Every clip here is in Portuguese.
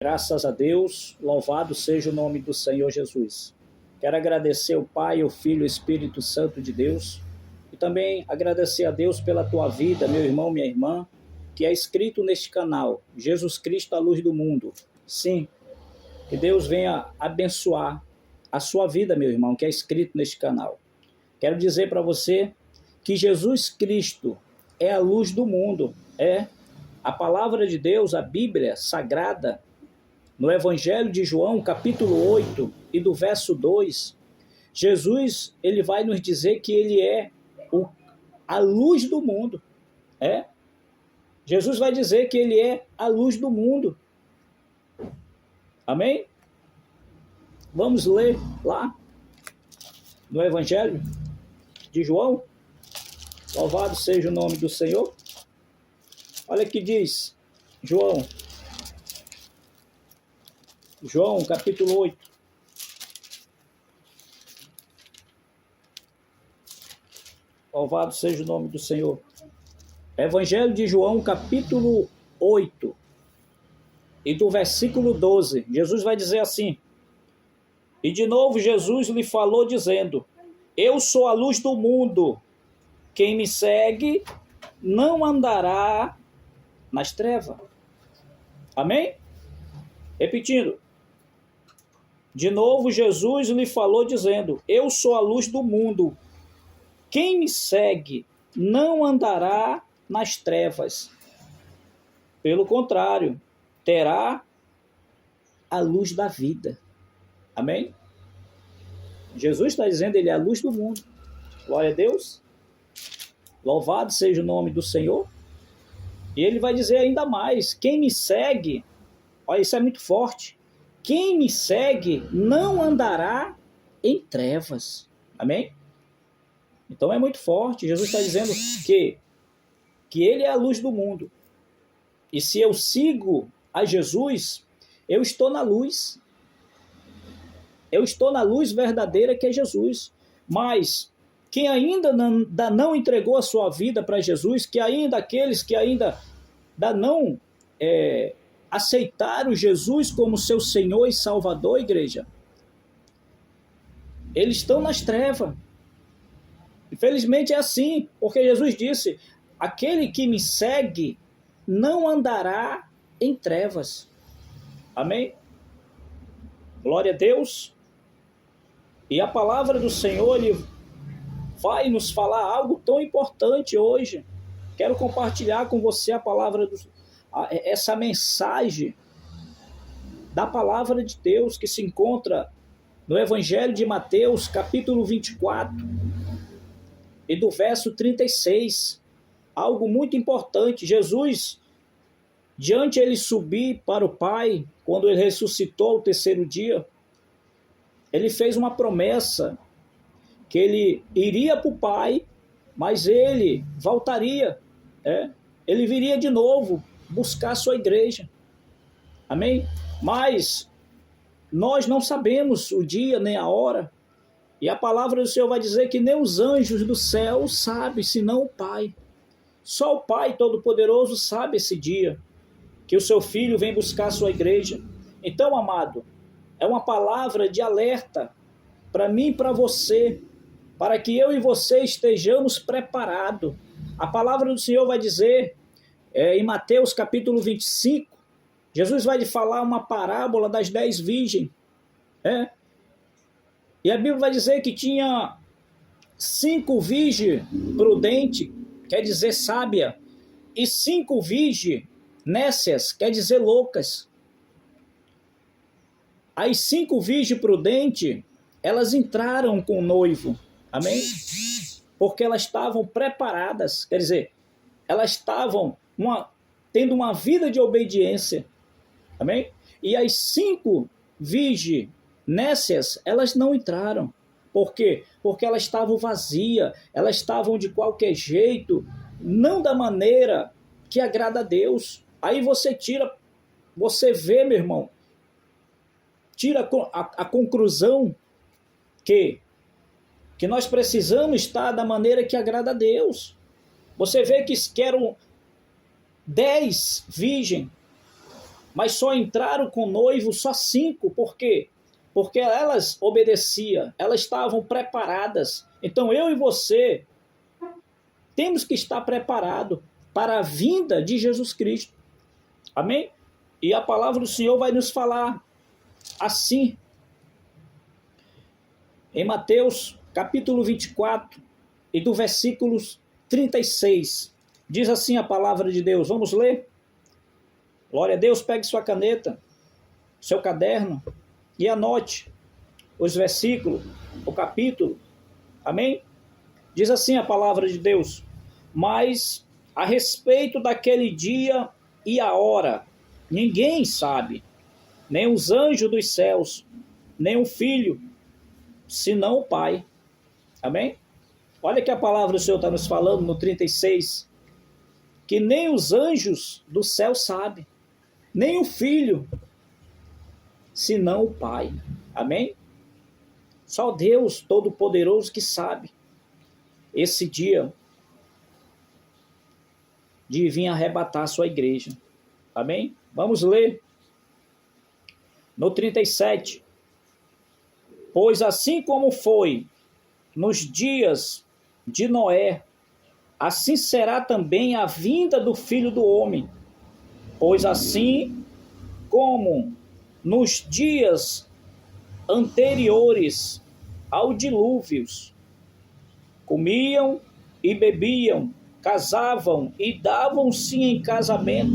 Graças a Deus, louvado seja o nome do Senhor Jesus. Quero agradecer o Pai, o Filho e o Espírito Santo de Deus e também agradecer a Deus pela tua vida, meu irmão, minha irmã, que é inscrito neste canal, Jesus Cristo, a luz do mundo. Sim, que Deus venha abençoar a sua vida, meu irmão, que é inscrito neste canal. Quero dizer para você que Jesus Cristo é a luz do mundo, é a palavra de Deus, a Bíblia Sagrada. No Evangelho de João, capítulo 8, e do verso 2, Jesus ele vai nos dizer que ele é a luz do mundo. Jesus vai dizer que ele é a luz do mundo. Amém? Vamos ler lá no Evangelho de João. Louvado seja o nome do Senhor. Olha que diz João, capítulo 8. Louvado seja o nome do Senhor. Evangelho de João, capítulo 8. E do versículo 12. Jesus vai dizer assim: E de novo Jesus lhe falou dizendo: Eu sou a luz do mundo. Quem me segue não andará nas trevas. Amém? Repetindo. De novo, Jesus lhe falou dizendo: Eu sou a luz do mundo. Quem me segue não andará nas trevas. Pelo contrário, terá a luz da vida. Amém? Jesus está dizendo, ele é a luz do mundo. Glória a Deus. Louvado seja o nome do Senhor. E ele vai dizer ainda mais: quem me segue, olha, isso é muito forte. Quem me segue não andará em trevas. Amém? Então é muito forte. Jesus está dizendo que ele é a luz do mundo. E se eu sigo a Jesus, eu estou na luz. Eu estou na luz verdadeira que é Jesus. Mas quem ainda não entregou a sua vida para Jesus, aqueles que ainda não aceitaram Jesus como seu Senhor e Salvador, igreja, eles estão nas trevas. Infelizmente é assim, porque Jesus disse: aquele que me segue não andará em trevas. Amém? Glória a Deus. E a palavra do Senhor, ele vai nos falar algo tão importante hoje. Quero compartilhar com você essa mensagem da palavra de Deus que se encontra no Evangelho de Mateus, capítulo 24, e do verso 36. Algo muito importante. Jesus, diante ele subir para o Pai, quando ele ressuscitou ao terceiro dia, ele fez uma promessa que ele iria para o Pai, mas ele voltaria, ele viria de novo buscar a sua igreja. Amém? Mas nós não sabemos o dia nem a hora, e a palavra do Senhor vai dizer que nem os anjos do céu sabem, senão o Pai. Só o Pai Todo-Poderoso sabe esse dia que o seu Filho vem buscar a sua igreja. Então, amado, é uma palavra de alerta para mim e para você, para que eu e você estejamos preparados. A palavra do Senhor vai dizer, em Mateus capítulo 25, Jesus vai lhe falar uma parábola das 10 virgens. E a Bíblia vai dizer que tinha 5 virgens prudentes, quer dizer sábia, e 5 virgens nécias, quer dizer loucas. As 5 virgens prudentes, elas entraram com o noivo. Amém? Porque elas estavam preparadas, quer dizer, elas estavam tendo uma vida de obediência. Amém? E as 5 virgens nécias, elas não entraram. Por quê? Porque elas estavam vazias, elas estavam de qualquer jeito, não da maneira que agrada a Deus. Aí você vê, meu irmão, tira a conclusão que nós precisamos estar da maneira que agrada a Deus. Você vê que eram 10 virgens, mas só entraram com o noivo só 5. Por quê? Porque elas obedeciam, elas estavam preparadas. Então eu e você temos que estar preparados para a vinda de Jesus Cristo. Amém? E a palavra do Senhor vai nos falar assim, em Mateus capítulo 24 e do versículo 36. Diz assim a palavra de Deus. Vamos ler? Glória a Deus. Pegue sua caneta, seu caderno e anote os versículos, o capítulo. Amém? Diz assim a palavra de Deus: mas a respeito daquele dia e a hora, ninguém sabe, nem os anjos dos céus, nem o Filho, senão o Pai. Amém? Olha que a palavra do Senhor está nos falando no 36, que nem os anjos do céu sabem, nem o Filho, senão o Pai. Amém? Só Deus Todo-Poderoso que sabe esse dia de vir arrebatar a sua igreja. Amém? Vamos ler no 37. Pois assim como foi nos dias de Noé, assim será também a vinda do Filho do Homem. Pois assim como nos dias anteriores ao dilúvio, comiam e bebiam, casavam e davam-se em casamento,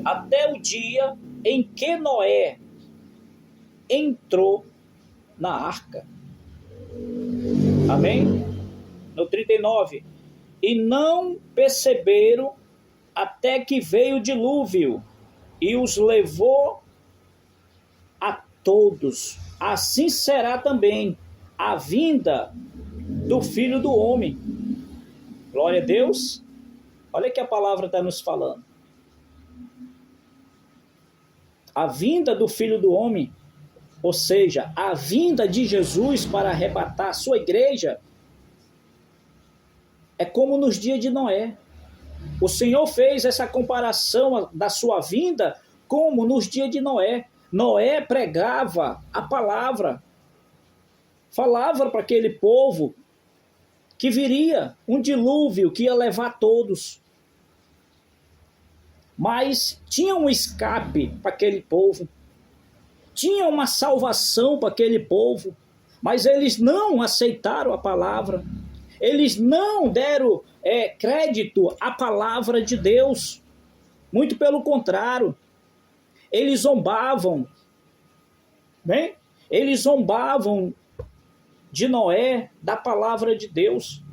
até o dia em que Noé entrou na arca. Amém? No 39. E não perceberam até que veio o dilúvio e os levou a todos. Assim será também a vinda do Filho do Homem. Glória a Deus. Olha que a palavra está nos falando. A vinda do Filho do Homem, ou seja, a vinda de Jesus para arrebatar a sua igreja, é como nos dias de Noé. O Senhor fez essa comparação da sua vinda como nos dias de Noé. Noé pregava a palavra, falava para aquele povo que viria um dilúvio que ia levar todos. Mas tinha um escape para aquele povo, tinha uma salvação para aquele povo, mas eles não aceitaram a palavra, eles não deram crédito à palavra de Deus, muito pelo contrário, eles zombavam, né? Eles zombavam de Noé, da palavra de Deus,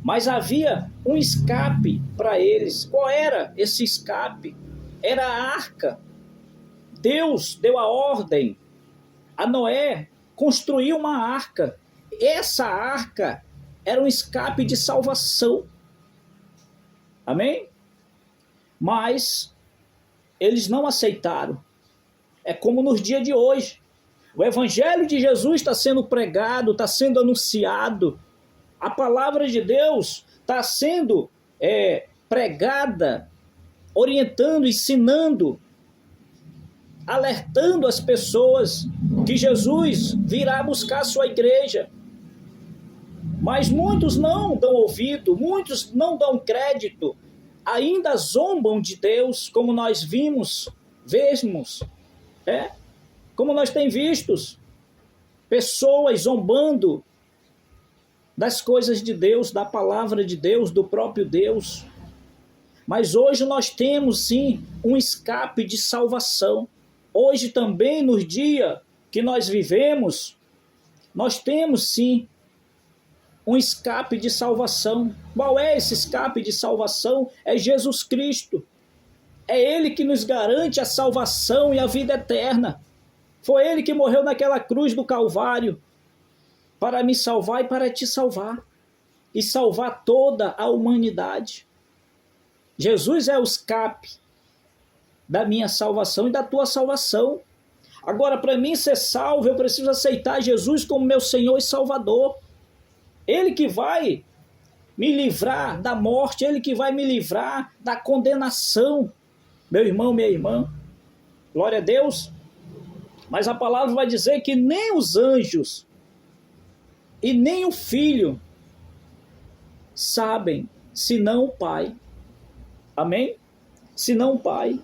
mas havia um escape para eles. Qual era esse escape? Era a arca. Deus deu a ordem a Noé construir uma arca. Essa arca era um escape de salvação. Amém? Mas eles não aceitaram. É como nos dias de hoje. O evangelho de Jesus está sendo pregado, está sendo anunciado. A palavra de Deus está sendo pregada, orientando, ensinando, alertando as pessoas que Jesus virá buscar a sua igreja. Mas muitos não dão ouvido, muitos não dão crédito, ainda zombam de Deus, como nós vemos, como nós temos visto, pessoas zombando das coisas de Deus, da palavra de Deus, do próprio Deus. Mas hoje nós temos sim um escape de salvação. Hoje também, nos dias que nós vivemos, nós temos sim um escape de salvação. Qual é esse escape de salvação? É Jesus Cristo. É Ele que nos garante a salvação e a vida eterna. Foi Ele que morreu naquela cruz do Calvário para me salvar e para te salvar. E salvar toda a humanidade. Jesus é o escape da minha salvação e da tua salvação. Agora, para mim ser salvo, eu preciso aceitar Jesus como meu Senhor e Salvador. Ele que vai me livrar da morte, Ele que vai me livrar da condenação. Meu irmão, minha irmã, Glória a Deus. Mas a palavra vai dizer que nem os anjos e nem o Filho sabem, senão o Pai. Amém? Senão o Pai.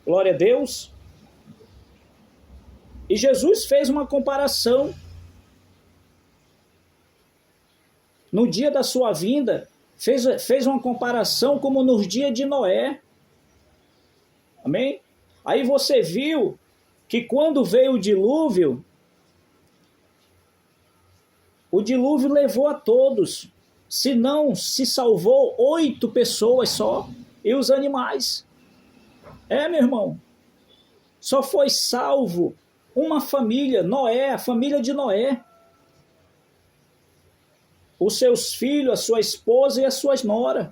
Glória a Deus. E Jesus fez uma comparação. No dia da sua vinda, fez uma comparação como nos dias de Noé. Amém? Aí você viu que quando veio o dilúvio levou a todos. Se não se salvou 8 pessoas só, e os animais. Meu irmão, só foi salvo uma família, Noé, a família de Noé. Os seus filhos, a sua esposa e as suas noras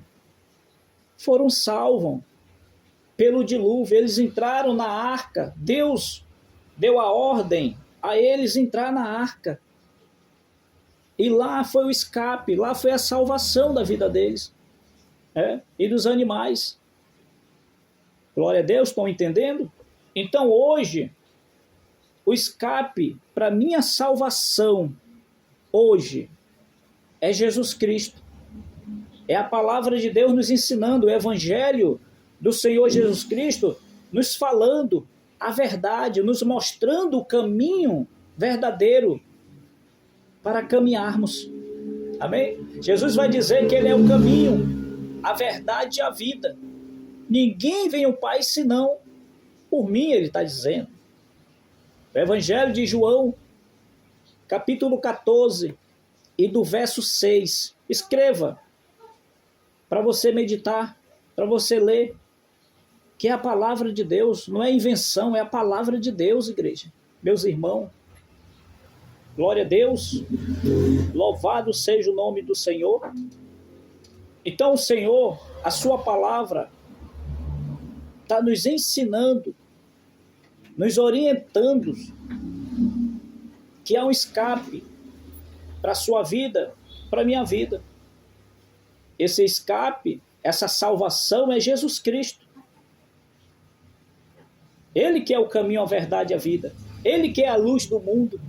foram salvos pelo dilúvio. Eles entraram na arca. Deus deu a ordem a eles entrar na arca. E lá foi o escape, lá foi a salvação da vida deles. E dos animais. Glória a Deus, estão entendendo? Então hoje, o escape para minha salvação, hoje, é Jesus Cristo. É a palavra de Deus nos ensinando, o evangelho do Senhor Jesus Cristo, nos falando a verdade, nos mostrando o caminho verdadeiro para caminharmos. Amém? Jesus vai dizer que Ele é o caminho, a verdade e a vida. Ninguém vem ao Pai senão por mim, Ele está dizendo. O Evangelho de João, capítulo 14, e do verso 6. Escreva, para você meditar, para você ler, que é a palavra de Deus, não é invenção, é a palavra de Deus, igreja. Meus irmãos, glória a Deus, louvado seja o nome do Senhor. Então o Senhor, a sua palavra, está nos ensinando, nos orientando, que há um escape para a sua vida, para a minha vida. Esse escape, essa salvação é Jesus Cristo. Ele que é o caminho, a verdade e a vida. Ele que é a luz do mundo.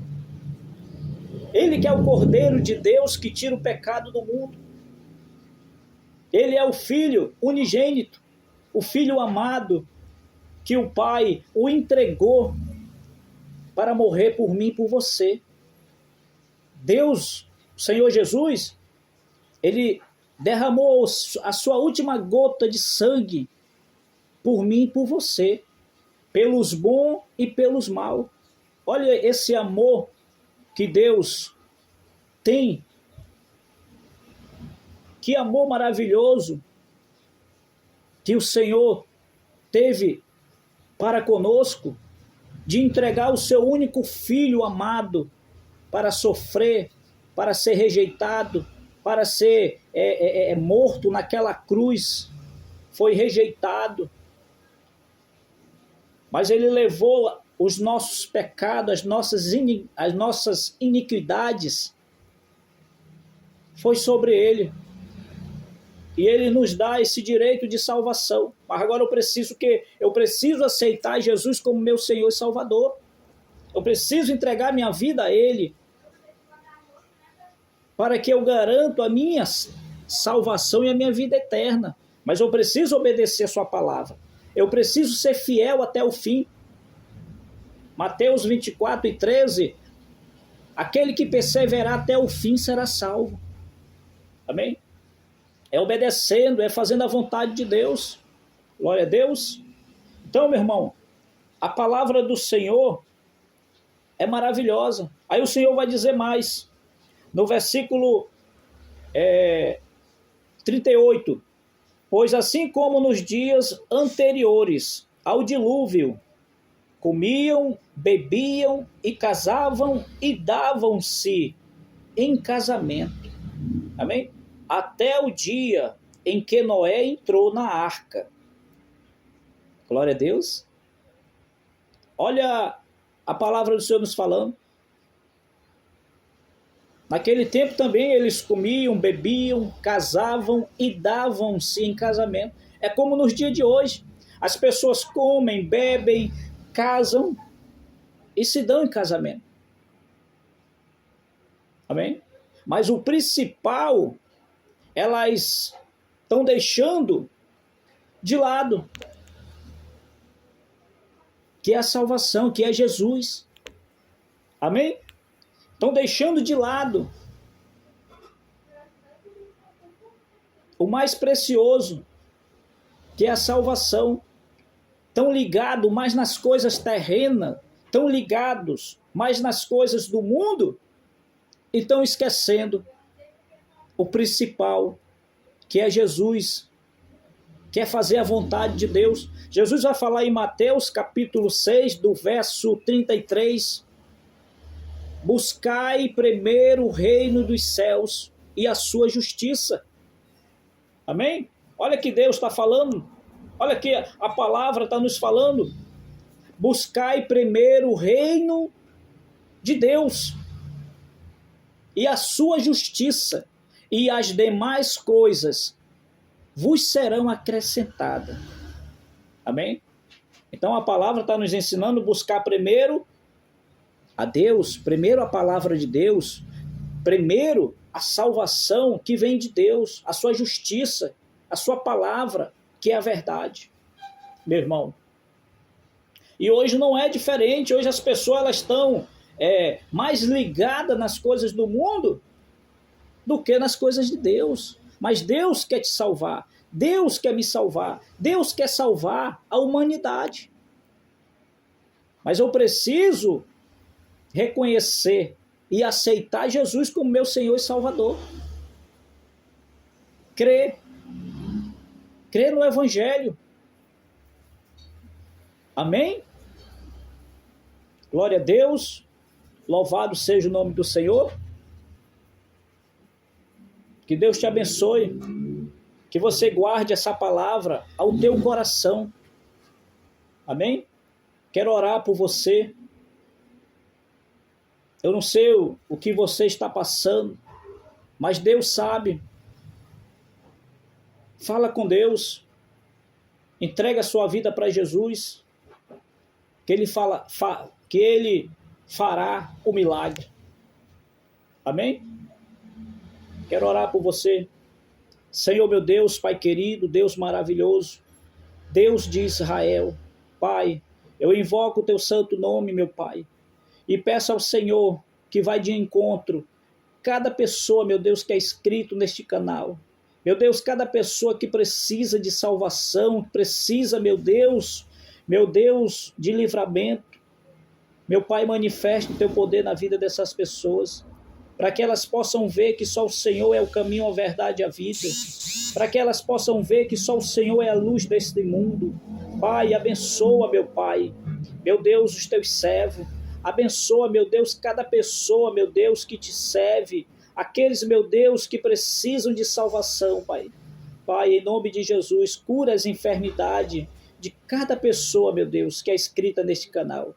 Ele que é o Cordeiro de Deus que tira o pecado do mundo. Ele é o Filho unigênito, o Filho amado, que o Pai o entregou para morrer por mim e por você. Deus, o Senhor Jesus, Ele derramou a sua última gota de sangue por mim e por você, pelos bons e pelos maus. Olha esse amor que Deus tem. Que amor maravilhoso que o Senhor teve para conosco, de entregar o seu único Filho amado para sofrer, para ser rejeitado, para ser morto naquela cruz. Foi rejeitado. Mas Ele levou os nossos pecados, as nossas iniquidades. Foi sobre Ele. E Ele nos dá esse direito de salvação. Mas agora eu preciso aceitar Jesus como meu Senhor e Salvador. Eu preciso entregar minha vida a Ele, para que eu garanto a minha salvação e a minha vida eterna. Mas eu preciso obedecer a sua palavra. Eu preciso ser fiel até o fim. Mateus 24:13, aquele que perseverar até o fim será salvo. Amém? É obedecendo, é fazendo a vontade de Deus. Glória a Deus. Então, meu irmão, a palavra do Senhor é maravilhosa. Aí o Senhor vai dizer mais. No versículo 38. Pois assim como nos dias anteriores ao dilúvio, comiam, bebiam e casavam e davam-se em casamento. Amém? Até o dia em que Noé entrou na arca. Glória a Deus. Olha a palavra do Senhor nos falando. Naquele tempo também eles comiam, bebiam, casavam e davam-se em casamento. É como nos dias de hoje. As pessoas comem, bebem, casam e se dão em casamento. Amém? Mas o principal, elas estão deixando de lado, que é a salvação, que é Jesus. Amém? Estão deixando de lado o mais precioso, que é a salvação. Estão ligados mais nas coisas terrenas, estão ligados mais nas coisas do mundo, e estão esquecendo o principal, que é Jesus, que é fazer a vontade de Deus. Jesus vai falar em Mateus capítulo 6, do verso 33, buscai primeiro o reino dos céus e a sua justiça. Amém? Olha que Deus está falando, olha que a palavra está nos falando. Buscai primeiro o reino de Deus e a sua justiça, e as demais coisas vos serão acrescentadas. Amém? Então a palavra está nos ensinando a buscar primeiro a Deus, primeiro a palavra de Deus, primeiro a salvação que vem de Deus, a sua justiça, a sua palavra, que é a verdade, meu irmão. E hoje não é diferente. Hoje as pessoas elas estão mais ligadas nas coisas do mundo do que nas coisas de Deus. Mas Deus quer te salvar, Deus quer me salvar, Deus quer salvar a humanidade. Mas eu preciso reconhecer e aceitar Jesus como meu Senhor e Salvador. Crer no Evangelho. Amém? Glória a Deus, louvado seja o nome do Senhor. Que Deus te abençoe, que você guarde essa palavra ao teu coração. Amém? Quero orar por você. Eu não sei o que você está passando, mas Deus sabe. Fala com Deus, entrega a sua vida para Jesus, que Ele fará o milagre. Amém? Quero orar por você. Senhor meu Deus, Pai querido, Deus maravilhoso, Deus de Israel, Pai, eu invoco o teu santo nome, meu Pai, e peço ao Senhor que vai de encontro cada pessoa, meu Deus, que é inscrito neste canal. Meu Deus, cada pessoa que precisa de salvação, precisa, meu Deus, de livramento. Meu Pai, manifeste o teu poder na vida dessas pessoas, para que elas possam ver que só o Senhor é o caminho, a verdade e a vida, para que elas possam ver que só o Senhor é a luz deste mundo. Pai, abençoa, meu Pai, meu Deus, os teus servos, abençoa, meu Deus, cada pessoa, meu Deus, que te serve, aqueles, meu Deus, que precisam de salvação, Pai. Pai, em nome de Jesus, cura as enfermidades de cada pessoa, meu Deus, que é inscrita neste canal.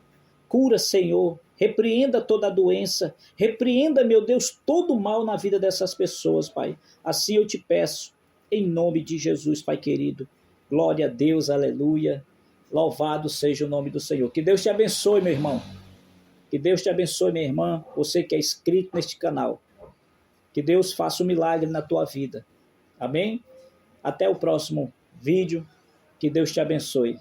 Cura, Senhor, repreenda toda a doença, repreenda, meu Deus, todo o mal na vida dessas pessoas, Pai. Assim eu te peço, em nome de Jesus, Pai querido. Glória a Deus, aleluia. Louvado seja o nome do Senhor. Que Deus te abençoe, meu irmão. Que Deus te abençoe, minha irmã, você que é inscrito neste canal. Que Deus faça um milagre na tua vida. Amém? Até o próximo vídeo. Que Deus te abençoe.